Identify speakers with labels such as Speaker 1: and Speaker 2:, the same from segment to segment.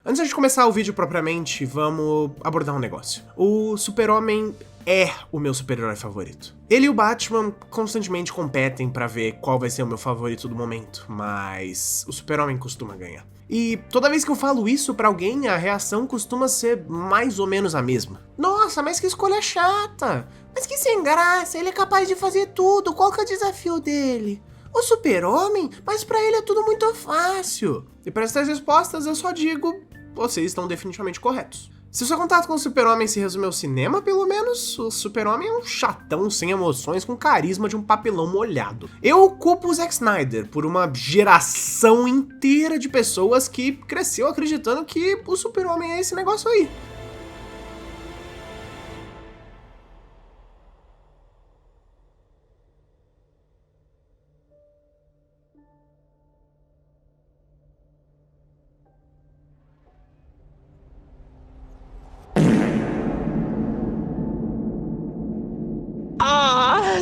Speaker 1: Antes de começar o vídeo propriamente, vamos abordar um negócio. O Super-Homem é o meu super-herói favorito. Ele e o Batman constantemente competem pra ver qual vai ser o meu favorito do momento, mas o Super-Homem costuma ganhar. E toda vez que eu falo isso pra alguém, a reação costuma ser mais ou menos a mesma. Nossa, mas que escolha chata! Mas que sem graça, ele é capaz de fazer tudo, qual que é o desafio dele? O Super-Homem? Mas pra ele é tudo muito fácil. E para essas respostas eu só digo, vocês estão definitivamente corretos. Se o seu contato com o Super-Homem se resume ao cinema, pelo menos, o Super-Homem é um chatão sem emoções com carisma de um papelão molhado. Eu culpo o Zack Snyder por uma geração inteira de pessoas que cresceu acreditando que o Super-Homem é esse negócio aí.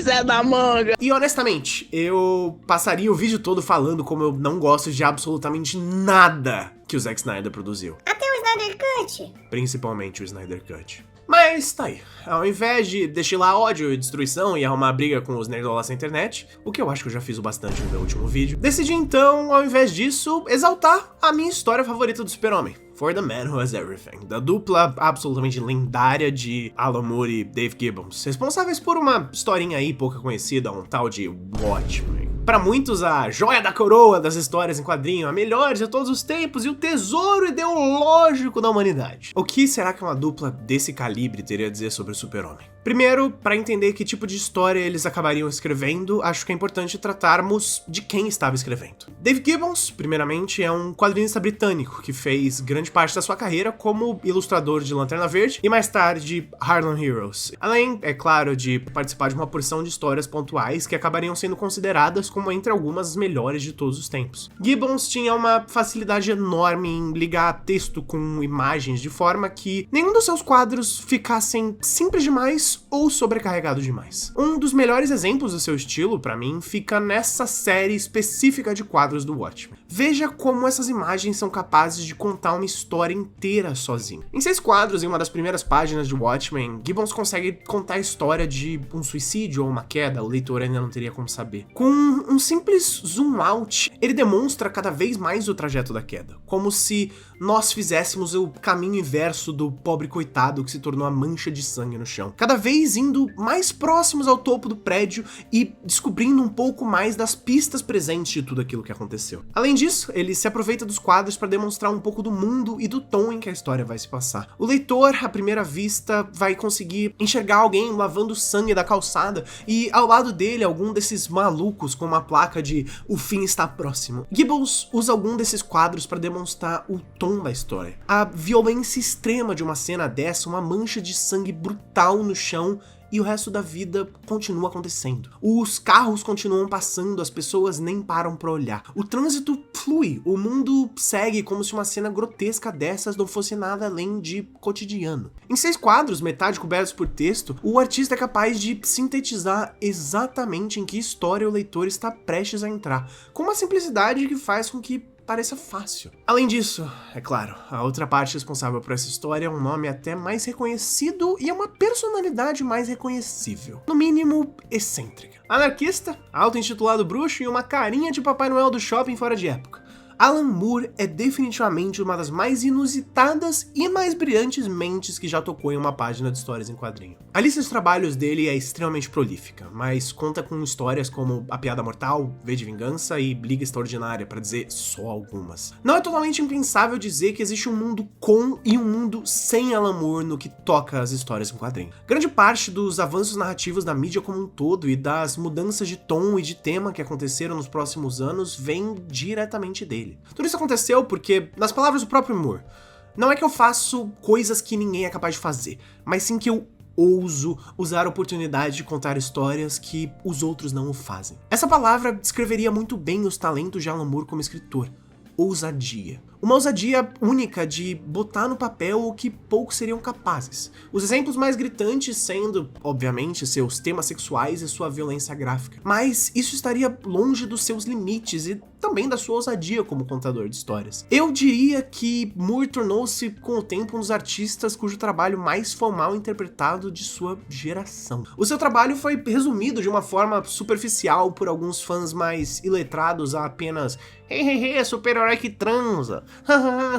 Speaker 2: Zé da Manga.
Speaker 1: E honestamente, eu passaria o vídeo todo falando como eu não gosto de absolutamente nada que o Zack Snyder produziu.
Speaker 3: Até o Snyder Cut.
Speaker 1: Principalmente o Snyder Cut. Mas tá aí, ao invés de destilar ódio e destruição e arrumar briga com os nerdolas na internet, o que eu acho que eu já fiz o bastante no meu último vídeo, decidi então, ao invés disso, exaltar a minha história favorita do Super-Homem. For the Man Who Has Everything, da dupla absolutamente lendária de Alan Moore e Dave Gibbons, responsáveis por uma historinha aí pouca conhecida, um tal de Watchmen. Para muitos, a joia da coroa das histórias em quadrinho, a melhor de todos os tempos e o tesouro ideológico da humanidade. O que será que uma dupla desse calibre teria a dizer sobre o Super-Homem? Primeiro, para entender que tipo de história eles acabariam escrevendo, acho que é importante tratarmos de quem estava escrevendo. Dave Gibbons, primeiramente, é um quadrinista britânico que fez grande parte da sua carreira como ilustrador de Lanterna Verde e mais tarde Harlem Heroes. Além, é claro, de participar de uma porção de histórias pontuais que acabariam sendo consideradas como entre algumas das melhores de todos os tempos. Gibbons tinha uma facilidade enorme em ligar texto com imagens de forma que nenhum dos seus quadros ficassem simples demais ou sobrecarregado demais. Um dos melhores exemplos do seu estilo, pra mim, fica nessa série específica de quadros do Watchmen. Veja como essas imagens são capazes de contar uma história inteira sozinho. Em 6 quadros, em uma das primeiras páginas de Watchmen, Gibbons consegue contar a história de um suicídio ou uma queda, o leitor ainda não teria como saber. Com um simples zoom out, ele demonstra cada vez mais o trajeto da queda, como se nós fizéssemos o caminho inverso do pobre coitado que se tornou a mancha de sangue no chão. Cada vez indo mais próximos ao topo do prédio e descobrindo um pouco mais das pistas presentes de tudo aquilo que aconteceu. Além disso, ele se aproveita dos quadros para demonstrar um pouco do mundo e do tom em que a história vai se passar. O leitor, à primeira vista, vai conseguir enxergar alguém lavando sangue da calçada e ao lado dele algum desses malucos com uma placa de "O fim está próximo". Gibbons usa algum desses quadros para demonstrar o tom da história. A violência extrema de uma cena dessa, uma mancha de sangue brutal no chão e o resto da vida continua acontecendo. Os carros continuam passando, as pessoas nem param pra olhar. O trânsito flui, o mundo segue como se uma cena grotesca dessas não fosse nada além de cotidiano. Em 6 quadros, metade cobertos por texto, o artista é capaz de sintetizar exatamente em que história o leitor está prestes a entrar, com uma simplicidade que faz com que pareça fácil. Além disso, é claro, a outra parte responsável por essa história é um nome até mais reconhecido e é uma personalidade mais reconhecível. No mínimo, excêntrica. Anarquista, auto-intitulado bruxo e uma carinha de Papai Noel do shopping fora de época. Alan Moore é definitivamente uma das mais inusitadas e mais brilhantes mentes que já tocou em uma página de histórias em quadrinho. A lista de trabalhos dele é extremamente prolífica, mas conta com histórias como A Piada Mortal, V de Vingança e Liga Extraordinária, para dizer só algumas. Não é totalmente impensável dizer que existe um mundo com e um mundo sem Alan Moore no que toca as histórias em quadrinho. Grande parte dos avanços narrativos da mídia como um todo e das mudanças de tom e de tema que aconteceram nos próximos anos vem diretamente dele. Tudo isso aconteceu porque, nas palavras do próprio Moore, não é que eu faço coisas que ninguém é capaz de fazer, mas sim que eu ouso usar a oportunidade de contar histórias que os outros não o fazem. Essa palavra descreveria muito bem os talentos de Alan Moore como escritor. Ousadia. Uma ousadia única de botar no papel o que poucos seriam capazes. Os exemplos mais gritantes sendo, obviamente, seus temas sexuais e sua violência gráfica. Mas isso estaria longe dos seus limites e também da sua ousadia como contador de histórias. Eu diria que Moore tornou-se, com o tempo, um dos artistas cujo trabalho mais formal interpretado de sua geração. O seu trabalho foi resumido de uma forma superficial por alguns fãs mais iletrados a apenas super-herói que transa,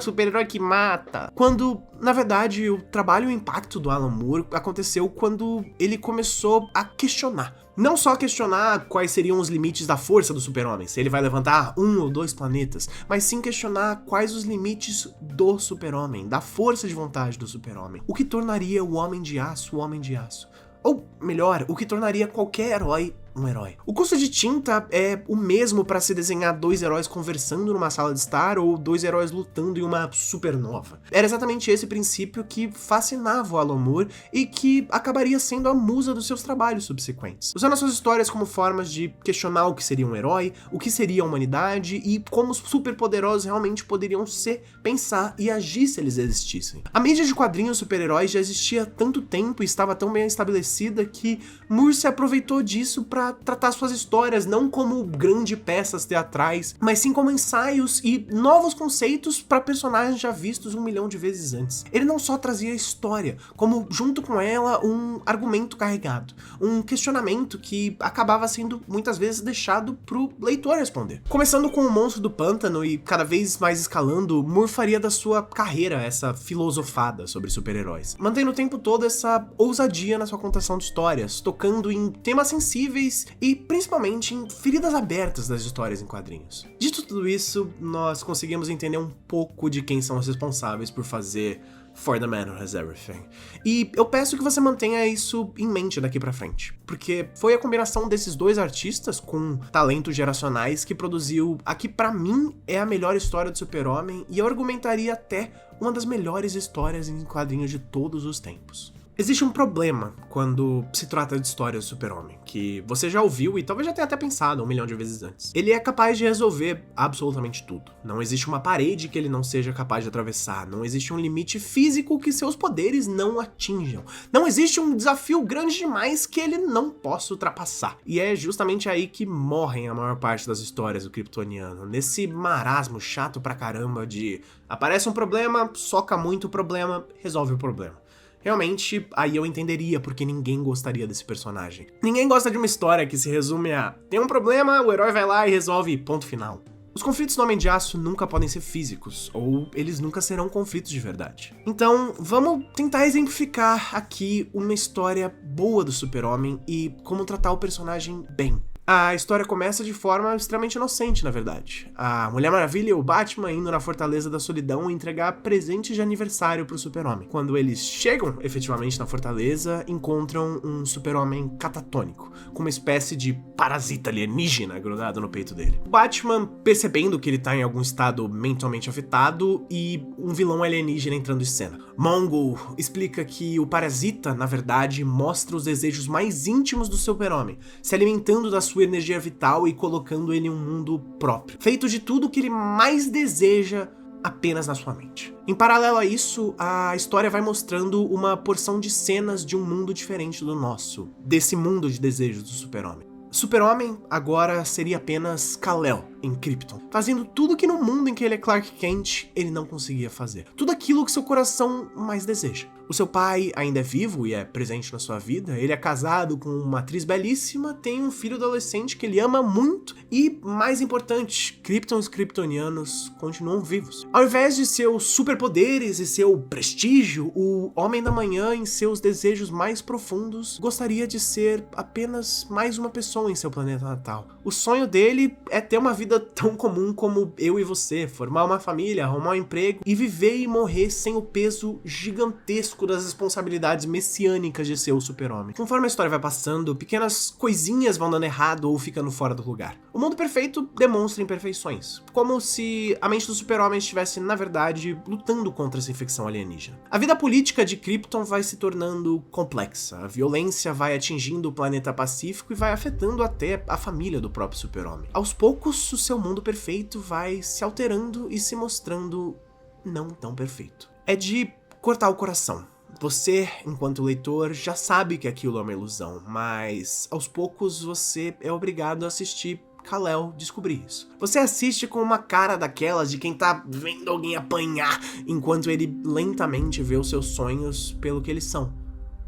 Speaker 1: super-herói que mata. Quando, na verdade, o trabalho e o impacto do Alan Moore aconteceu quando ele começou a questionar. Não só questionar quais seriam os limites da força do super-homem, se ele vai levantar 1 ou 2 planetas, mas sim questionar quais os limites do super-homem, da força de vontade do super-homem. O que tornaria o Homem de Aço o Homem de Aço. Ou, melhor, o que tornaria qualquer herói um herói. O custo de tinta é o mesmo para se desenhar 2 heróis conversando numa sala de estar ou 2 heróis lutando em uma supernova. Era exatamente esse princípio que fascinava o Alan Moore e que acabaria sendo a musa dos seus trabalhos subsequentes. Usando as suas histórias como formas de questionar o que seria um herói, o que seria a humanidade e como os superpoderosos realmente poderiam ser, pensar e agir se eles existissem. A mídia de quadrinhos super-heróis já existia há tanto tempo e estava tão bem estabelecida que Moore se aproveitou disso para tratar suas histórias não como grandes peças teatrais, mas sim como ensaios e novos conceitos para personagens já vistos 1 milhão de vezes antes. Ele não só trazia a história, como junto com ela um argumento carregado, um questionamento que acabava sendo muitas vezes deixado pro leitor responder. Começando com o Monstro do Pântano e cada vez mais escalando, Moore faria da sua carreira essa filosofada sobre super-heróis, mantendo o tempo todo essa ousadia na sua contação de histórias, tocando em temas sensíveis e principalmente em feridas abertas das histórias em quadrinhos. Dito tudo isso, nós conseguimos entender um pouco de quem são os responsáveis por fazer For the Man Who Has Everything. E eu peço que você mantenha isso em mente daqui pra frente, porque foi a combinação desses 2 artistas com talentos geracionais que produziu a que pra mim é a melhor história do Super-Homem e eu argumentaria até uma das melhores histórias em quadrinhos de todos os tempos. Existe um problema quando se trata de histórias do Super-Homem, que você já ouviu e talvez já tenha até pensado 1 milhão de vezes antes. Ele é capaz de resolver absolutamente tudo. Não existe uma parede que ele não seja capaz de atravessar, não existe um limite físico que seus poderes não atinjam. Não existe um desafio grande demais que ele não possa ultrapassar. E é justamente aí que morrem a maior parte das histórias do Kryptoniano, nesse marasmo chato pra caramba de aparece um problema, soca muito o problema, resolve o problema. Realmente, aí eu entenderia porque ninguém gostaria desse personagem. Ninguém gosta de uma história que se resume a tem um problema, o herói vai lá e resolve, ponto final. Os conflitos no Homem de Aço nunca podem ser físicos, ou eles nunca serão conflitos de verdade. Então, vamos tentar exemplificar aqui uma história boa do Super-Homem e como tratar o personagem bem. A história começa de forma extremamente inocente, na verdade. A Mulher Maravilha e o Batman indo na Fortaleza da Solidão entregar presentes de aniversário pro Super-Homem. Quando eles chegam efetivamente na Fortaleza, encontram um Super-Homem catatônico, com uma espécie de parasita alienígena grudado no peito dele. O Batman, percebendo que ele tá em algum estado mentalmente afetado, e um vilão alienígena entrando em cena. Mongul explica que o parasita, na verdade, mostra os desejos mais íntimos do Super-Homem, se alimentando da sua energia vital e colocando ele em um mundo próprio, feito de tudo que ele mais deseja apenas na sua mente. Em paralelo a isso, a história vai mostrando uma porção de cenas de um mundo diferente do nosso, desse mundo de desejos do Super-Homem. Super-Homem agora seria apenas Kal-El em Krypton, fazendo tudo que no mundo em que ele é Clark Kent ele não conseguia fazer. Tudo aquilo que seu coração mais deseja. O seu pai ainda é vivo e é presente na sua vida, ele é casado com uma atriz belíssima, tem um filho adolescente que ele ama muito e, mais importante, Krypton e os kryptonianos continuam vivos. Ao invés de seus superpoderes e seu prestígio, o Homem da Manhã, em seus desejos mais profundos, gostaria de ser apenas mais uma pessoa em seu planeta natal. O sonho dele é ter uma vida tão comum como eu e você, formar uma família, arrumar um emprego e viver e morrer sem o peso gigantesco das responsabilidades messiânicas de ser o Super-Homem. Conforme a história vai passando, pequenas coisinhas vão dando errado ou ficando fora do lugar. O mundo perfeito demonstra imperfeições, como se a mente do Super-Homem estivesse, na verdade, lutando contra essa infecção alienígena. A vida política de Krypton vai se tornando complexa, a violência vai atingindo o planeta Pacífico e vai afetando até a família do próprio Super-Homem. Aos poucos, o o seu mundo perfeito vai se alterando e se mostrando não tão perfeito. É de cortar o coração. Você, enquanto leitor, já sabe que aquilo é uma ilusão, mas aos poucos você é obrigado a assistir Kal-El descobrir isso. Você assiste com uma cara daquelas de quem tá vendo alguém apanhar, enquanto ele lentamente vê os seus sonhos pelo que eles são.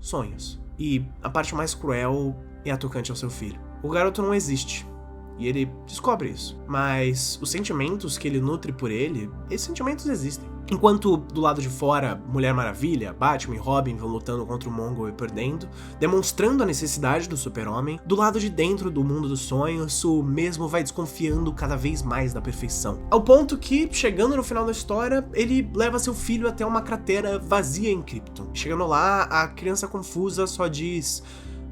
Speaker 1: Sonhos. E a parte mais cruel é a tocante ao seu filho. O garoto não existe. E ele descobre isso. Mas os sentimentos que ele nutre por ele, esses sentimentos existem. Enquanto do lado de fora, Mulher Maravilha, Batman e Robin vão lutando contra o Mongul e perdendo, demonstrando a necessidade do super-homem, do lado de dentro do mundo dos sonhos, o mesmo vai desconfiando cada vez mais da perfeição. Ao ponto que, chegando no final da história, ele leva seu filho até uma cratera vazia em Krypton. Chegando lá, a criança confusa só diz: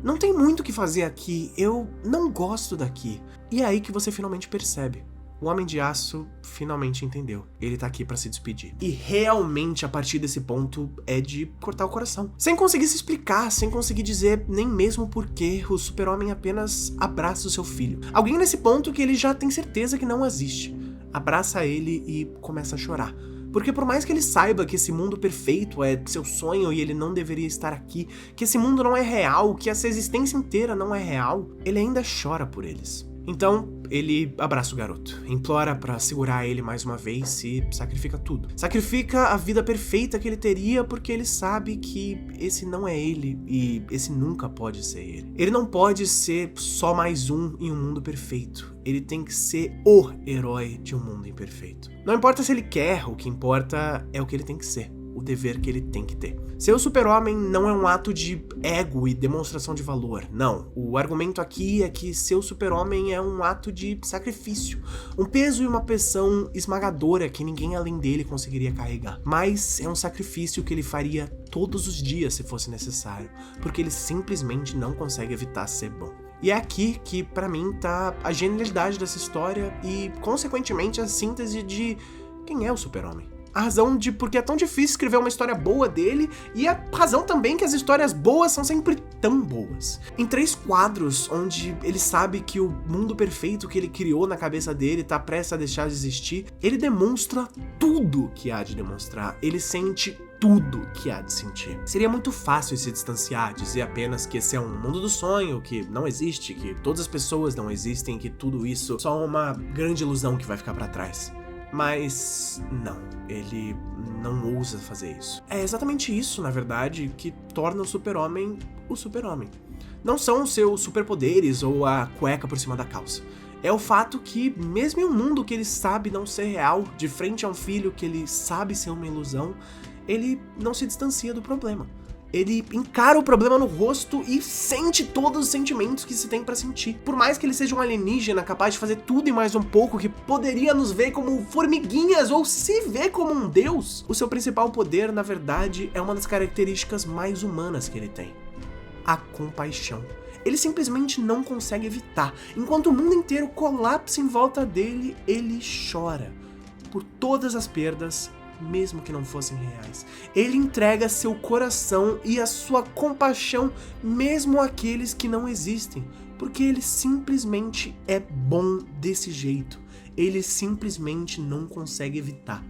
Speaker 1: "Não tem muito o que fazer aqui, eu não gosto daqui." E é aí que você finalmente percebe. O Homem de Aço finalmente entendeu. Ele tá aqui pra se despedir. E realmente, a partir desse ponto, é de cortar o coração. Sem conseguir se explicar, sem conseguir dizer nem mesmo porquê, o super-homem apenas abraça o seu filho. Alguém nesse ponto que ele já tem certeza que não existe. Abraça ele e começa a chorar. Porque por mais que ele saiba que esse mundo perfeito é seu sonho e ele não deveria estar aqui, que esse mundo não é real, que essa existência inteira não é real, ele ainda chora por eles. Então, ele abraça o garoto, implora pra segurar ele mais uma vez e sacrifica tudo. Sacrifica a vida perfeita que ele teria porque ele sabe que esse não é ele e esse nunca pode ser ele. Ele não pode ser só mais um em um mundo perfeito. Ele tem que ser o herói de um mundo imperfeito. Não importa se ele quer, o que importa é o que ele tem que ser. O dever que ele tem que ter. Ser o super-homem não é um ato de ego e demonstração de valor, não. O argumento aqui é que ser o super-homem é um ato de sacrifício, um peso e uma pressão esmagadora que ninguém além dele conseguiria carregar. Mas é um sacrifício que ele faria todos os dias se fosse necessário, porque ele simplesmente não consegue evitar ser bom. E é aqui que, pra mim, tá a genialidade dessa história e, consequentemente, a síntese de quem é o super-homem. A razão de por que é tão difícil escrever uma história boa dele e a razão também que as histórias boas são sempre tão boas. Em 3 quadros, onde ele sabe que o mundo perfeito que ele criou na cabeça dele tá prestes a deixar de existir, ele demonstra tudo que há de demonstrar. Ele sente tudo que há de sentir. Seria muito fácil se distanciar, dizer apenas que esse é um mundo do sonho, que não existe, que todas as pessoas não existem, que tudo isso só é uma grande ilusão que vai ficar pra trás. Mas não, ele não ousa fazer isso. É exatamente isso, na verdade, que torna o super-homem o super-homem. Não são os seus superpoderes ou a cueca por cima da calça. É o fato que, mesmo em um mundo que ele sabe não ser real, de frente a um filho que ele sabe ser uma ilusão, ele não se distancia do problema. Ele encara o problema no rosto e sente todos os sentimentos que se tem pra sentir. Por mais que ele seja um alienígena capaz de fazer tudo e mais um pouco, que poderia nos ver como formiguinhas ou se ver como um deus, o seu principal poder, na verdade, é uma das características mais humanas que ele tem: a compaixão. Ele simplesmente não consegue evitar. Enquanto o mundo inteiro colapsa em volta dele, ele chora por todas as perdas, mesmo que não fossem reais. Ele entrega seu coração e a sua compaixão mesmo àqueles que não existem, porque ele simplesmente é bom desse jeito. Ele simplesmente não consegue evitar.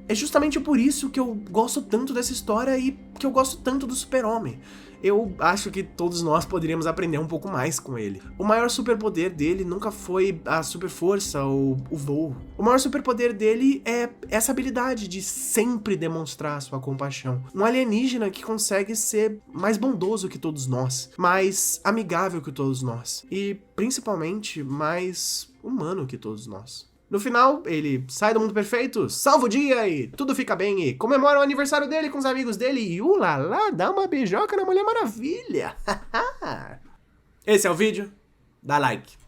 Speaker 1: É justamente por isso que eu gosto tanto dessa história e que eu gosto tanto do super-homem. Eu acho que todos nós poderíamos aprender um pouco mais com ele. O maior superpoder dele nunca foi a super força ou o voo. O maior superpoder dele é essa habilidade de sempre demonstrar sua compaixão. Um alienígena que consegue ser mais bondoso que todos nós, mais amigável que todos nós e, principalmente, mais humano que todos nós. No final, ele sai do mundo perfeito, salva o dia e tudo fica bem e comemora o aniversário dele com os amigos dele e ulala, dá uma beijoca na Mulher Maravilha. Esse é o vídeo, dá like.